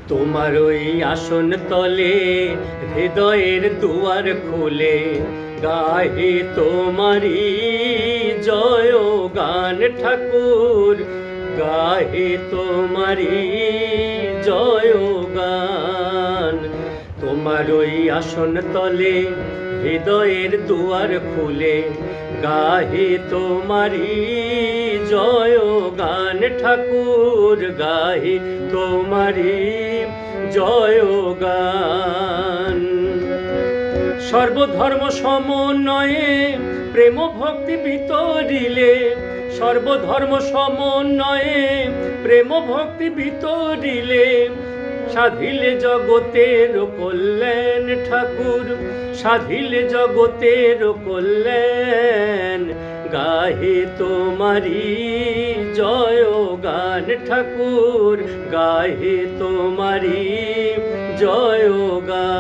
তোমার ওই আসন তলে হৃদয়ের দুয়ার খুলে গাহে তোমারি জয় গান ঠাকুর, গাহে তোমারি জয় গান। তোমার ওই আসন তলে হৃদয়ের দুয়ার খুলে গাহে তোমারি জয় গান ঠাকুর, গাহে তোমারি জয় গান। সর্বধর্ম সমন্বয়ে প্রেম ভক্তি বিতরিলে, সর্বধর্ম সমন্বয়ে প্রেম ভক্তি বিতরিলে সাধিলে জগতের কল্যাণ ঠাকুর, সাধিলে জগতের কল্যাণ। গাহে তোমারি জয় গান ঠাকুর, গাহে তোমারি জয় গান।